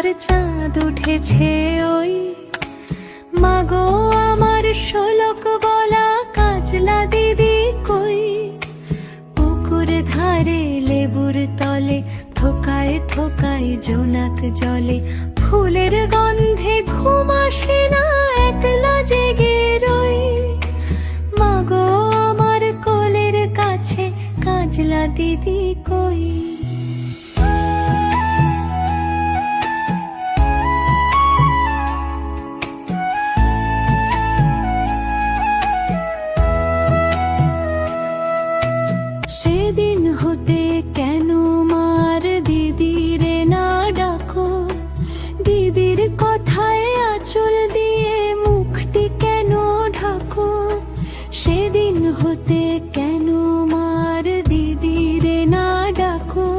ঘর চাঁদ উঠেছে ওই, মাগো আমার শোলক বলা কাজলা দিদি কই। পুকুর ধারে লেবুর তলে থোকায় থোকায় জোনাক জলে, ফুলের গন্ধে ঘুম আসে না একলা জেগে রই। মাগো আমার কোলের কাছে কাজলা দিদি কই। সেদিন হতে কেন মার দিদিরে না ডাকো, দিদির কথায় আঁচল দিয়ে মুখটি কেন ঢাকো। সেদিন হতে কেন মার দিদিরে না ডাকো,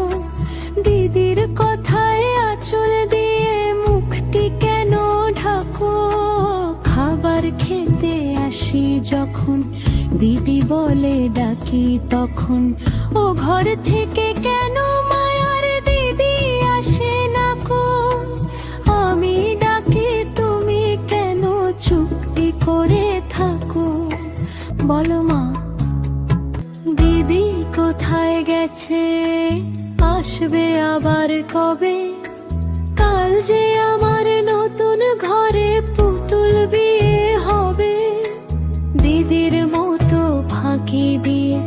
দিদির কথায় আঁচল দিয়ে মুখটি কেন ঢাকো। খাবার খেতে আসি যখন দিদি বলে ডাকি তখন, ও ঘর থেকে কেন মায়ার দিদি আসে না কো। আমি ডাকি তুমি কেন চুপটি করে থাকো, বলো মা দিদি কোথায় গেছে, আসবে আবার কবে। কাল যে আমার নতুন ঘরে পুতুল বিয়ে হবে, দিদির মতো ফাঁকি দিয়ে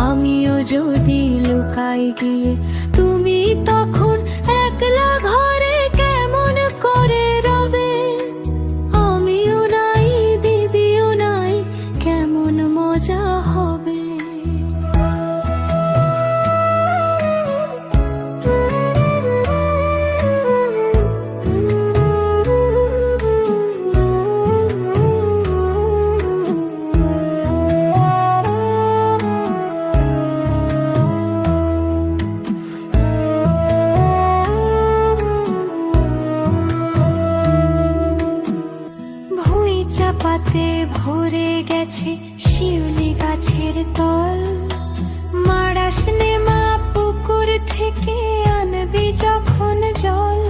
আমিও যদি লুকাই গিয়ে, তুমি তখন একলা ঘরে কেমন করে রবে। আমিও নাই দিদিও নাই, কেমন মজা হবে। চাপাতে ভরে গেছে শিউলি গাছের তল, মারাস নে মা পুকুর থেকে আনবি যখন জল।